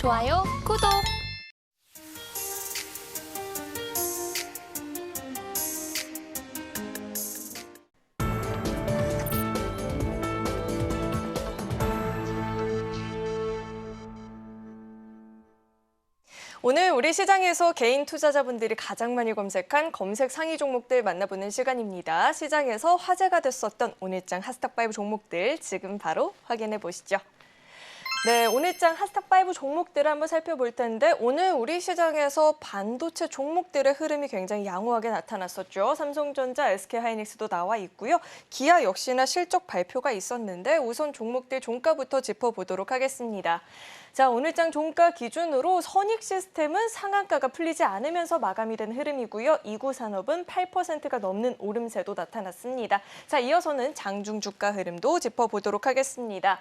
좋아요, 구독! 오늘 우리 시장에서 개인 투자자분들이 가장 많이 검색한 검색 상위 종목들 만나보는 시간입니다. 시장에서 화제가 됐었던 오늘장 핫스탑5 종목들 지금 바로 확인해 보시죠. 네, 오늘장 핫스탑5 종목들을 한번 살펴볼 텐데 오늘 우리 시장에서 반도체 종목들의 흐름이 굉장히 양호하게 나타났었죠. 삼성전자, SK하이닉스도 나와 있고요. 기아 역시나 실적 발표가 있었는데 우선 종목들 종가부터 짚어보도록 하겠습니다. 자, 오늘장 종가 기준으로 선익시스템은 상한가가 풀리지 않으면서 마감이 된 흐름이고요. 이구산업은 8%가 넘는 오름세도 나타났습니다. 자, 이어서는 장중 주가 흐름도 짚어보도록 하겠습니다.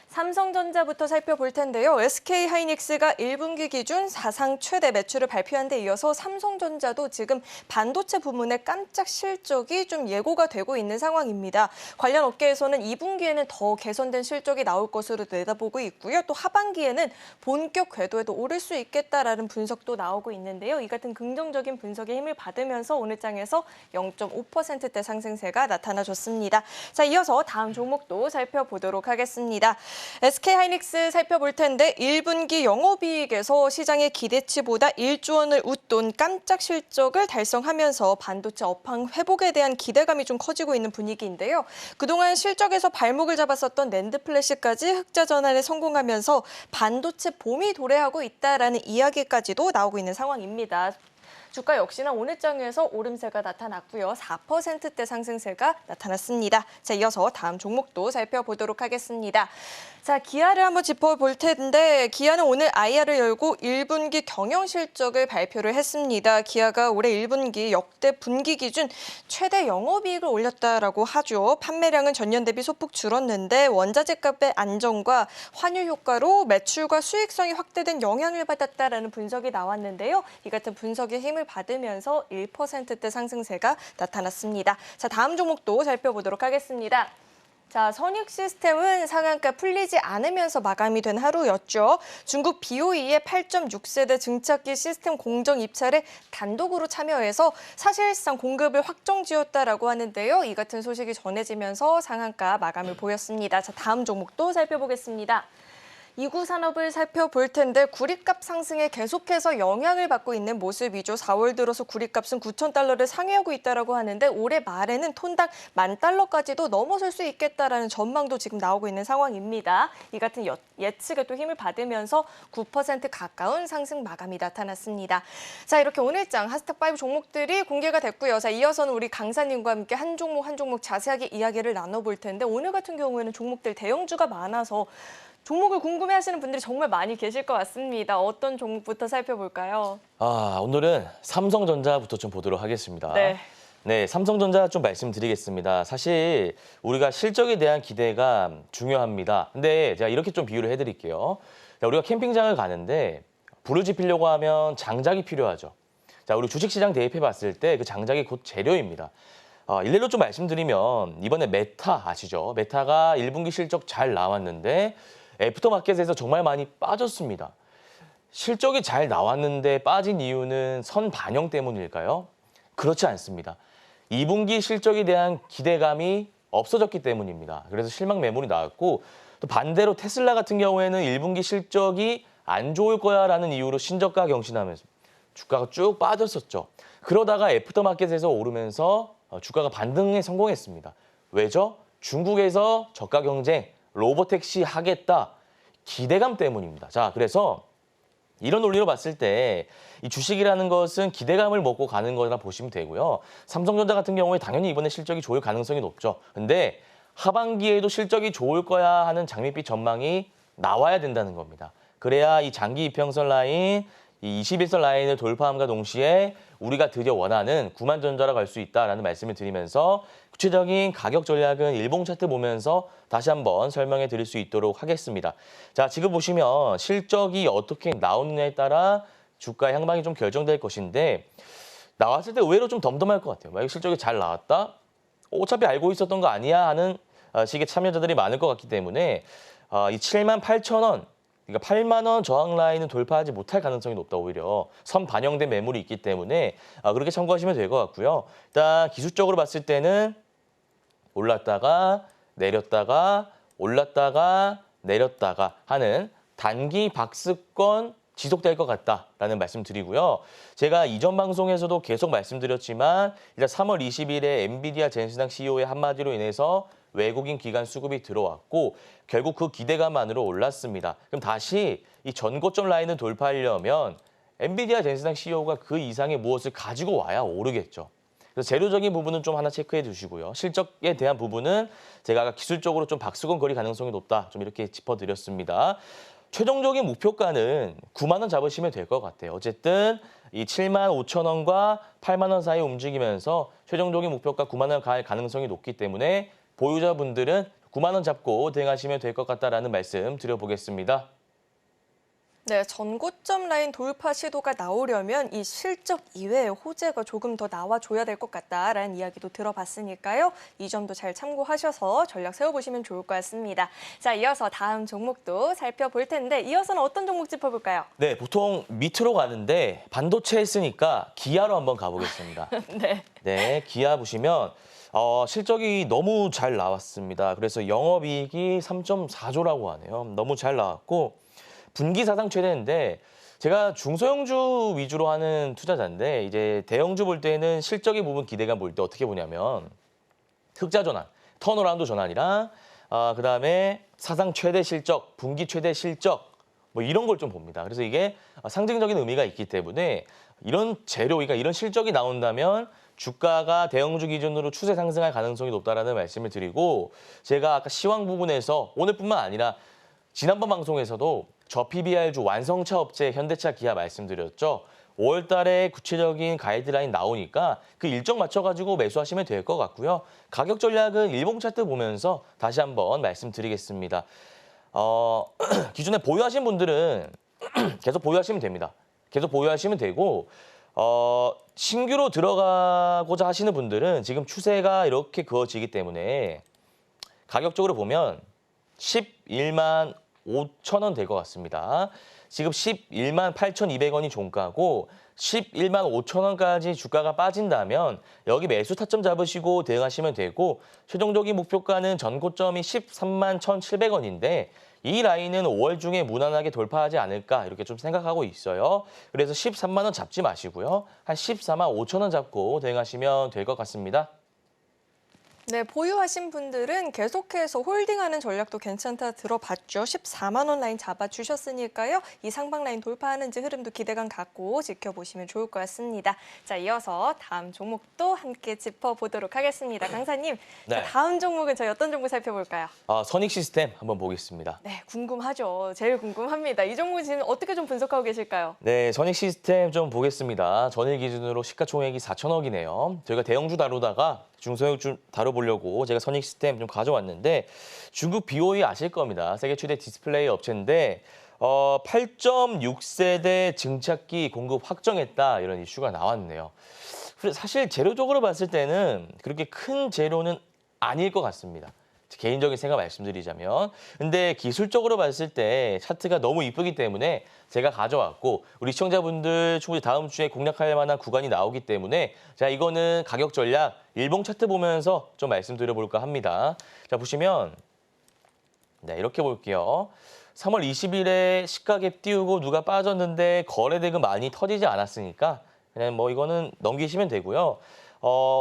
삼성전자부터 살펴볼 텐데요. SK하이닉스가 1분기 기준 사상 최대 매출을 발표한 데 이어서 삼성전자도 지금 반도체 부문의 깜짝 실적이 좀 예고가 되고 있는 상황입니다. 관련 업계에서는 2분기에는 더 개선된 실적이 나올 것으로 내다보고 있고요. 또 하반기에는 본격 궤도에도 오를 수 있겠다라는 분석도 나오고 있는데요. 이 같은 긍정적인 분석의 힘을 받으면서 오늘 장에서 0.5%대 상승세가 나타나줬습니다. 자, 이어서 다음 종목도 살펴보도록 하겠습니다. SK하이닉스 살펴볼 텐데 1분기 영업이익에서 시장의 기대치보다 1조 원을 웃돈 깜짝 실적을 달성하면서 반도체 업황 회복에 대한 기대감이 좀 커지고 있는 분위기인데요. 그동안 실적에서 발목을 잡았었던 낸드 플래시까지 흑자 전환에 성공하면서 반도체 봄이 도래하고 있다라는 이야기까지도 나오고 있는 상황입니다. 주가 역시나 오늘 장에서 오름세가 나타났고요. 4%대 상승세가 나타났습니다. 자, 이어서 다음 종목도 살펴보도록 하겠습니다. 자, 기아를 한번 짚어볼 텐데 기아는 오늘 IR을 열고 1분기 경영 실적을 발표를 했습니다. 기아가 올해 1분기 역대 분기 기준 최대 영업이익을 올렸다라고 하죠. 판매량은 전년 대비 소폭 줄었는데 원자재 값의 안정과 환율 효과로 매출과 수익성이 확대된 영향을 받았다라는 분석이 나왔는데요. 이 같은 분석의 힘을 받으면서 1%대 상승세가 나타났습니다. 자, 다음 종목도 살펴보도록 하겠습니다. 자, 선익시스템은 상한가 풀리지 않으면서 마감이 된 하루였죠. 중국 BOE의 8.6세대 증착기 시스템 공정 입찰에 단독으로 참여해서 사실상 공급을 확정지었다라고 하는데요. 이 같은 소식이 전해지면서 상한가 마감을 보였습니다. 자, 다음 종목도 살펴보겠습니다. 이구산업을 살펴볼 텐데 구리값 상승에 계속해서 영향을 받고 있는 모습이죠. 4월 들어서 구리값은 9,000달러를 상회하고 있다고 하는데 올해 말에는 톤당 10,000달러까지도 넘어설 수 있겠다라는 전망도 지금 나오고 있는 상황입니다. 이 같은 예측에 또 힘을 받으면서 9% 가까운 상승 마감이 나타났습니다. 자, 이렇게 오늘장 핫스탑5 종목들이 공개가 됐고요. 자, 이어서는 우리 강사님과 함께 한 종목 자세하게 이야기를 나눠볼 텐데 오늘 같은 경우에는 종목들 대형주가 많아서 종목을 궁금해하시는 분들이 정말 많이 계실 것 같습니다. 어떤 종목부터 살펴볼까요? 오늘은 삼성전자부터 좀 보도록 하겠습니다. 네, 삼성전자 좀 말씀드리겠습니다. 사실 우리가 실적에 대한 기대가 중요합니다. 근데 제가 이렇게 좀 비유를 해드릴게요. 자, 우리가 캠핑장을 가는데 불을 지피려고 하면 장작이 필요하죠. 자, 우리 주식시장 대입해 봤을 때 그 장작이 곧 재료입니다. 일례로 좀 말씀드리면 이번에 메타 아시죠? 메타가 1분기 실적 잘 나왔는데 애프터마켓에서 정말 많이 빠졌습니다. 실적이 잘 나왔는데 빠진 이유는 선 반영 때문일까요? 그렇지 않습니다. 2분기 실적에 대한 기대감이 없어졌기 때문입니다. 그래서 실망 매물이 나왔고 또 반대로 테슬라 같은 경우에는 1분기 실적이 안 좋을 거야라는 이유로 신저가 경신하면서 주가가 쭉 빠졌었죠. 그러다가 애프터마켓에서 오르면서 주가가 반등에 성공했습니다. 왜죠? 중국에서 저가 경쟁, 로보택시 하겠다. 기대감 때문입니다. 자, 그래서 이런 논리로 봤을 때 이 주식이라는 것은 기대감을 먹고 가는 거라 보시면 되고요. 삼성전자 같은 경우에 당연히 이번에 실적이 좋을 가능성이 높죠. 근데 하반기에도 실적이 좋을 거야 하는 장밋빛 전망이 나와야 된다는 겁니다. 그래야 이 장기 이평선 라인, 이 21선 라인을 돌파함과 동시에 우리가 드디어 원하는 9만 전자로 갈 수 있다라는 말씀을 드리면서 구체적인 가격 전략은 일봉 차트 보면서 다시 한번 설명해 드릴 수 있도록 하겠습니다. 자, 지금 보시면 실적이 어떻게 나오느냐에 따라 주가의 향방이 좀 결정될 것인데 나왔을 때 의외로 좀 덤덤할 것 같아요. 만약 실적이 잘 나왔다? 어차피 알고 있었던 거 아니야? 하는 식의 참여자들이 많을 것 같기 때문에 이 78,000원 그러니까 8만 원 저항 라인은 돌파하지 못할 가능성이 높다 오히려. 선 반영된 매물이 있기 때문에 그렇게 참고하시면 될 것 같고요. 일단 기술적으로 봤을 때는 올랐다가 내렸다가 올랐다가 내렸다가 하는 단기 박스권 지속될 것 같다라는 말씀 드리고요. 제가 이전 방송에서도 계속 말씀드렸지만 일단 3월 20일에 엔비디아 젠슨항 CEO의 한마디로 인해서 외국인 기관 수급이 들어왔고 결국 그 기대감만으로 올랐습니다. 그럼 다시 이 전고점 라인을 돌파하려면 엔비디아 젠슨항 CEO가 그 이상의 무엇을 가지고 와야 오르겠죠. 그래서 재료적인 부분은 좀 하나 체크해 두시고요. 실적에 대한 부분은 제가 아까 기술적으로 좀 박스권 거리 가능성이 높다. 좀 이렇게 짚어드렸습니다. 최종적인 목표가는 9만 원 잡으시면 될 것 같아요. 어쨌든 이 7만 5천 원과 8만 원 사이 움직이면서 최종적인 목표가 9만 원 갈 가능성이 높기 때문에 보유자분들은 9만 원 잡고 대응하시면 될 것 같다라는 말씀 드려보겠습니다. 네, 전고점 라인 돌파 시도가 나오려면 이 실적 이외의 호재가 조금 더 나와줘야 될 것 같다라는 이야기도 들어봤으니까요. 이 점도 잘 참고하셔서 전략 세워보시면 좋을 것 같습니다. 자, 이어서 다음 종목도 살펴볼 텐데 이어서는 어떤 종목 짚어볼까요? 네, 보통 밑으로 가는데 반도체 했으니까 기아로 한번 가보겠습니다. 네. 네, 기아 보시면 실적이 너무 잘 나왔습니다. 그래서 영업이익이 3.4조라고 하네요. 너무 잘 나왔고 분기 사상 최대인데 제가 중소형주 위주로 하는 투자자인데 이제 대형주 볼 때는 실적의 부분 기대감 볼 때 어떻게 보냐면 흑자 전환, 턴어라운드 전환이랑 그다음에 사상 최대 실적, 분기 최대 실적 뭐 이런 걸 좀 봅니다. 그래서 이게 상징적인 의미가 있기 때문에 이런 재료, 그러니까 이런 실적이 나온다면 주가가 대형주 기준으로 추세 상승할 가능성이 높다라는 말씀을 드리고 제가 아까 시황 부분에서 오늘뿐만 아니라 지난번 방송에서도 저PBR주 완성차 업체 현대차 기아 말씀드렸죠. 5월 달에 구체적인 가이드라인 나오니까 그 일정 맞춰가지고 매수하시면 될 것 같고요. 가격 전략은 일봉 차트 보면서 다시 한번 말씀드리겠습니다. 기존에 보유하신 분들은 계속 보유하시면 됩니다. 계속 보유하시면 되고 신규로 들어가고자 하시는 분들은 지금 추세가 이렇게 그어지기 때문에 가격적으로 보면 11만 5천 원 될 것 같습니다. 지금 11만 8,200원이 종가고 11만 5천 원까지 주가가 빠진다면 여기 매수 타점 잡으시고 대응하시면 되고 최종적인 목표가는 전고점이 13만 1,700원인데 이 라인은 5월 중에 무난하게 돌파하지 않을까 이렇게 좀 생각하고 있어요. 그래서 13만 원 잡지 마시고요. 한 14만 5천 원 잡고 대응하시면 될 것 같습니다. 네, 보유하신 분들은 계속해서 홀딩하는 전략도 괜찮다 들어봤죠. 14만 원 라인 잡아주셨으니까요. 이 상방 라인 돌파하는지 흐름도 기대감 갖고 지켜보시면 좋을 것 같습니다. 자, 이어서 다음 종목도 함께 짚어보도록 하겠습니다. 강사님, 네. 자, 다음 종목은 저희 어떤 종목 살펴볼까요? 선익 시스템 한번 보겠습니다. 네, 궁금하죠. 제일 궁금합니다. 이 종목 지금 어떻게 좀 분석하고 계실까요? 네, 선익 시스템 좀 보겠습니다. 전일 기준으로 시가총액이 4천억이네요. 저희가 대형주 다루다가 중소형주 다뤄보려고 제가 선익 시스템 좀 가져왔는데 중국 BOE 아실 겁니다. 세계 최대 디스플레이 업체인데 8.6세대 증착기 공급 확정했다 이런 이슈가 나왔네요. 사실 재료적으로 봤을 때는 그렇게 큰 재료는 아닐 것 같습니다. 개인적인 생각 말씀드리자면. 근데 기술적으로 봤을 때 차트가 너무 이쁘기 때문에 제가 가져왔고 우리 시청자분들 충분히 다음 주에 공략할 만한 구간이 나오기 때문에 자 이거는 가격 전략 일봉 차트 보면서 좀 말씀드려볼까 합니다. 자 보시면 네 이렇게 볼게요. 3월 20일에 시가갭 띄우고 누가 빠졌는데 거래대금 많이 터지지 않았으니까 그냥 뭐 이거는 넘기시면 되고요.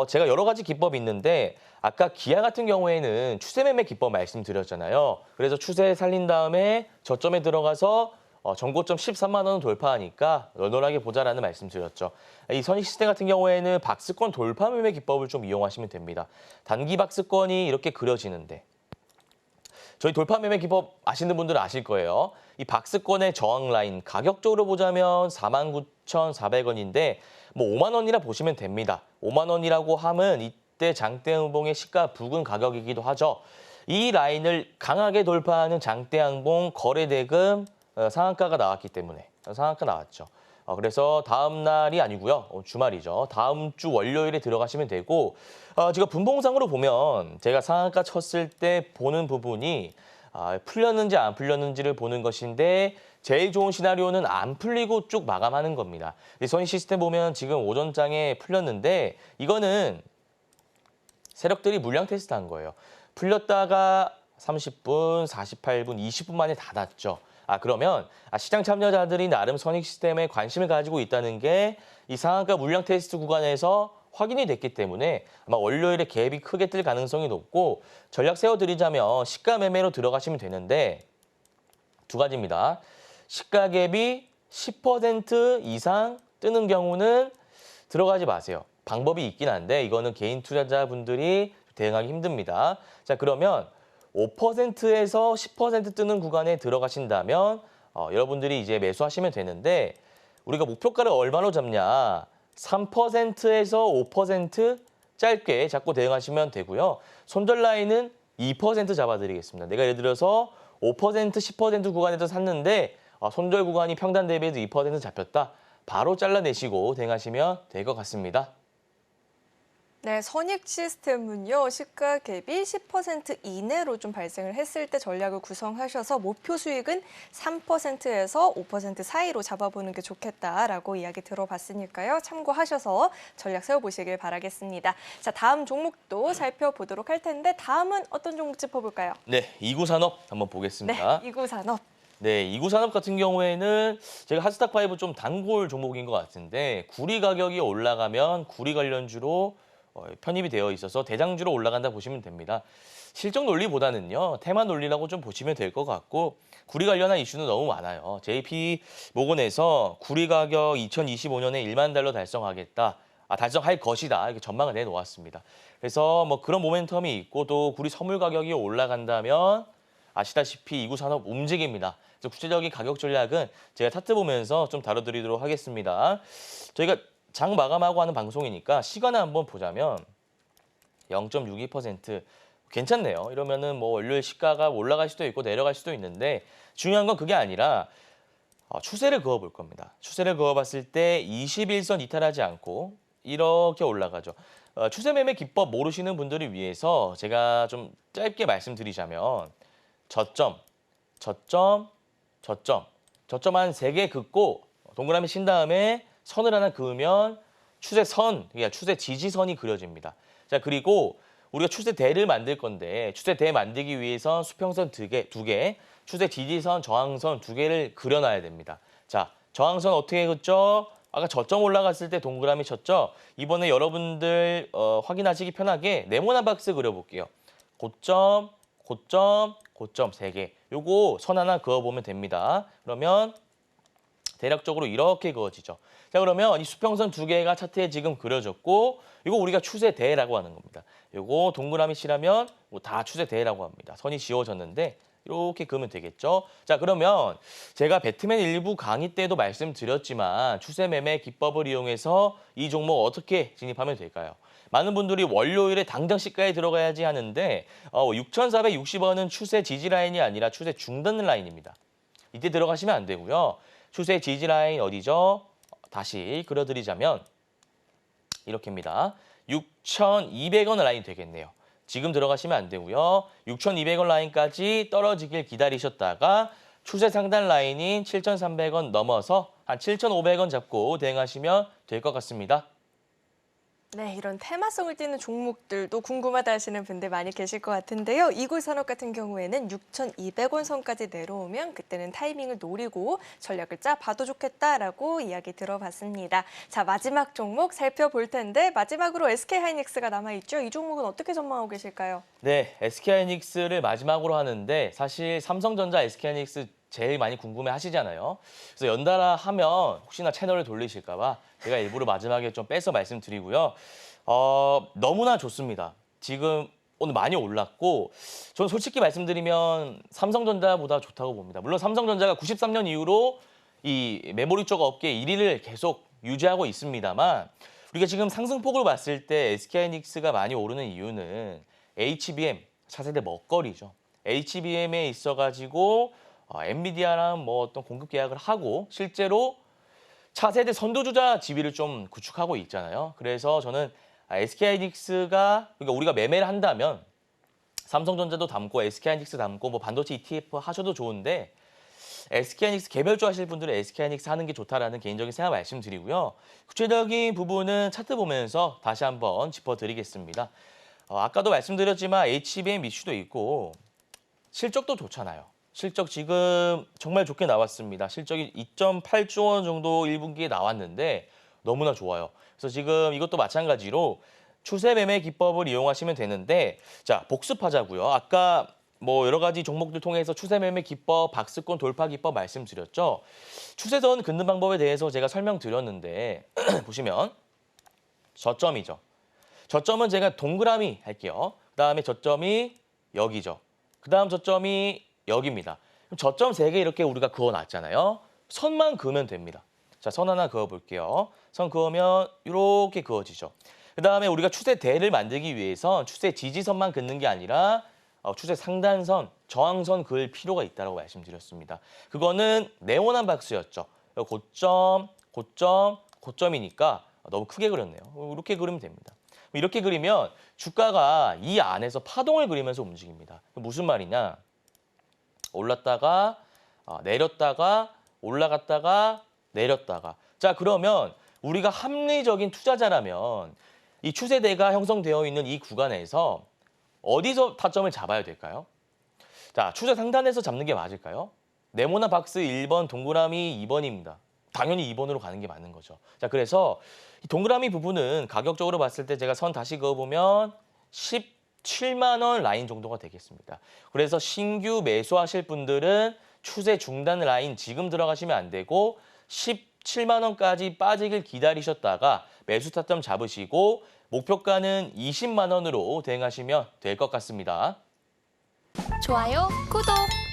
제가 여러 가지 기법이 있는데 아까 기아 같은 경우에는 추세 매매 기법 말씀드렸잖아요. 그래서 추세 살린 다음에 저점에 들어가서 전고점 13만 원 돌파하니까 널널하게 보자라는 말씀 드렸죠. 이 선익 시스템 같은 경우에는 박스권 돌파 매매 기법을 좀 이용하시면 됩니다. 단기 박스권이 이렇게 그려지는데 저희 돌파 매매 기법 아시는 분들은 아실 거예요. 이 박스권의 저항 라인 가격적으로 보자면 49,400원인데 뭐 5만 원이라 보시면 됩니다. 5만 원이라고 함은 이때 장대항봉의 시가 부근 가격이기도 하죠. 이 라인을 강하게 돌파하는 장대항봉 거래대금 상한가가 나왔기 때문에 상한가 나왔죠. 그래서 다음 날이 아니고요. 주말이죠. 다음 주 월요일에 들어가시면 되고 제가 분봉상으로 보면 제가 상한가 쳤을 때 보는 부분이 풀렸는지 안 풀렸는지를 보는 것인데 제일 좋은 시나리오는 안 풀리고 쭉 마감하는 겁니다. 선익 시스템 보면 지금 오전장에 풀렸는데 이거는 세력들이 물량 테스트한 거예요. 풀렸다가 30분, 48분, 20분 만에 닫았죠. 그러면 시장 참여자들이 나름 선익 시스템에 관심을 가지고 있다는 게 이 상한가 물량 테스트 구간에서 확인이 됐기 때문에 아마 월요일에 갭이 크게 뜰 가능성이 높고 전략 세워드리자면 시가 매매로 들어가시면 되는데 두 가지입니다. 시가 갭이 10% 이상 뜨는 경우는 들어가지 마세요. 방법이 있긴 한데 이거는 개인 투자자분들이 대응하기 힘듭니다. 자, 그러면 5%에서 10% 뜨는 구간에 들어가신다면 여러분들이 이제 매수하시면 되는데 우리가 목표가를 얼마로 잡냐? 3%에서 5% 짧게 잡고 대응하시면 되고요. 손절 라인은 2% 잡아드리겠습니다. 내가 예를 들어서 5%, 10% 구간에서 샀는데 손절 구간이 평단 대비해도 2% 잡혔다. 바로 잘라내시고 대응하시면 될 것 같습니다. 네, 선익 시스템은요, 시가 갭이 10% 이내로 좀 발생을 했을 때 전략을 구성하셔서 목표 수익은 3%에서 5% 사이로 잡아보는 게 좋겠다라고 이야기 들어봤으니까요. 참고하셔서 전략 세워보시길 바라겠습니다. 자, 다음 종목도 살펴보도록 할 텐데 다음은 어떤 종목 짚어볼까요? 네, 이구산업 한번 보겠습니다. 네, 이구산업. 네, 이구산업 같은 경우에는 제가 하스닥5 좀 단골 종목인 것 같은데 구리 가격이 올라가면 구리 관련주로 편입이 되어 있어서 대장주로 올라간다 보시면 됩니다. 실적 논리보다는요, 테마 논리라고 좀 보시면 될 것 같고 구리 관련한 이슈는 너무 많아요. JP 모건에서 구리 가격 2025년에 1만 달러 달성하겠다. 달성할 것이다. 이렇게 전망을 내놓았습니다. 그래서 뭐 그런 모멘텀이 있고 또 구리 선물 가격이 올라간다면 아시다시피 이구산업 움직입니다. 그래서 구체적인 가격 전략은 제가 차트 보면서 좀 다뤄드리도록 하겠습니다. 저희가 장 마감하고 하는 방송이니까 시간을 한번 보자면 0.62% 괜찮네요. 이러면은 뭐 월요일 시가가 올라갈 수도 있고 내려갈 수도 있는데 중요한 건 그게 아니라 추세를 그어볼 겁니다. 추세를 그어봤을 때 21선 이탈하지 않고 이렇게 올라가죠. 추세 매매 기법 모르시는 분들을 위해서 제가 좀 짧게 말씀드리자면 저점 한 3개 긋고 동그라미 친 다음에 선을 하나 그으면 추세선, 그러니까 추세 지지선이 그려집니다. 자, 그리고 우리가 추세대를 만들 건데 추세대 만들기 위해선 수평선 두 개, 추세 지지선, 저항선 2개를 그려놔야 됩니다. 자, 저항선 어떻게 긋죠? 아까 저점 올라갔을 때 동그라미 쳤죠? 이번에 여러분들 확인하시기 편하게 네모난 박스 그려볼게요. 고점, 3개. 요거 선 하나 그어보면 됩니다. 그러면 대략적으로 이렇게 그어지죠. 자, 그러면 이 수평선 2개가 차트에 지금 그려졌고 이거 우리가 추세대라고 하는 겁니다. 요거 동그라미 칠하면 다 추세대라고 합니다. 선이 지워졌는데 이렇게 그으면 되겠죠. 자, 그러면 제가 배트맨 일부 강의 때도 말씀드렸지만 추세 매매 기법을 이용해서 이 종목 어떻게 진입하면 될까요? 많은 분들이 월요일에 당장 시가에 들어가야지 하는데 6,460원은 추세 지지 라인이 아니라 추세 중단 라인입니다. 이때 들어가시면 안 되고요. 추세 지지 라인 어디죠? 다시 그려드리자면 이렇게입니다. 6,200원 라인 되겠네요. 지금 들어가시면 안 되고요. 6,200원 라인까지 떨어지길 기다리셨다가 추세 상단 라인인 7,300원 넘어서 한 7,500원 잡고 대응하시면 될 것 같습니다. 네, 이런 테마성을 띠는 종목들도 궁금하다 하시는 분들 많이 계실 것 같은데요. 이구산업 같은 경우에는 6,200원 선까지 내려오면 그때는 타이밍을 노리고 전략을 짜봐도 좋겠다라고 이야기 들어봤습니다. 자, 마지막 종목 살펴볼 텐데 마지막으로 SK하이닉스가 남아있죠. 이 종목은 어떻게 전망하고 계실까요? 네, SK하이닉스를 마지막으로 하는데 사실 삼성전자 SK하이닉스 제일 많이 궁금해 하시잖아요. 그래서 연달아 하면 혹시나 채널을 돌리실까 봐 제가 일부러 마지막에 좀 빼서 말씀드리고요. 너무나 좋습니다. 지금 오늘 많이 올랐고 저는 솔직히 말씀드리면 삼성전자보다 좋다고 봅니다. 물론 삼성전자가 93년 이후로 이 메모리 쪽 업계 1위를 계속 유지하고 있습니다만 우리가 지금 상승폭을 봤을 때 SK하이닉스가 많이 오르는 이유는 HBM, 차세대 먹거리죠. HBM에 있어가지고 엔비디아랑 뭐 어떤 공급 계약을 하고 실제로 차세대 선두주자 지위를 좀 구축하고 있잖아요. 그래서 저는 SK하이닉스가 그러니까 우리가 매매를 한다면 삼성전자도 담고 SK하이닉스 담고 뭐 반도체 ETF 하셔도 좋은데 SK하이닉스 개별주 하실 분들은 SK하이닉스 하는 게 좋다라는 개인적인 생각 말씀드리고요. 구체적인 부분은 차트 보면서 다시 한번 짚어드리겠습니다. 아까도 말씀드렸지만 HBM 이슈도 있고 실적도 좋잖아요. 실적 지금 정말 좋게 나왔습니다. 실적이 2.8조 원 정도 1분기에 나왔는데 너무나 좋아요. 그래서 지금 이것도 마찬가지로 추세 매매 기법을 이용하시면 되는데 자, 복습하자고요. 아까 뭐 여러 가지 종목들 통해서 추세 매매 기법, 박스권 돌파 기법 말씀드렸죠. 추세선 긋는 방법에 대해서 제가 설명드렸는데 보시면 저점이죠. 저점은 제가 동그라미 할게요. 그다음에 저점이 여기죠. 그다음 저점이 여기입니다. 그럼 저점 3개 이렇게 우리가 그어놨잖아요. 선만 그으면 됩니다. 자, 선 하나 그어볼게요. 선 그으면 이렇게 그어지죠. 그다음에 우리가 추세대를 만들기 위해선 추세 지지선만 긋는 게 아니라 추세 상단선, 저항선 그을 필요가 있다고 말씀드렸습니다. 그거는 네모난 박스였죠. 고점, 고점, 고점이니까 너무 크게 그렸네요. 이렇게 그리면 됩니다. 이렇게 그리면 주가가 이 안에서 파동을 그리면서 움직입니다. 무슨 말이냐? 올랐다가 내렸다가 올라갔다가 내렸다가. 자, 그러면 우리가 합리적인 투자자라면 이 추세대가 형성되어 있는 이 구간에서 어디서 타점을 잡아야 될까요? 자, 추세 상단에서 잡는 게 맞을까요? 네모난 박스 1번, 동그라미 2번입니다. 당연히 2번으로 가는 게 맞는 거죠. 자, 그래서 이 동그라미 부분은 가격적으로 봤을 때 제가 선 다시 그어보면 17만 원 라인 정도가 되겠습니다. 그래서 신규 매수하실 분들은 추세 중단 라인 지금 들어가시면 안 되고 17만 원까지 빠지길 기다리셨다가 매수 타점 잡으시고 목표가는 20만 원으로 대응하시면 될 것 같습니다. 좋아요, 구독!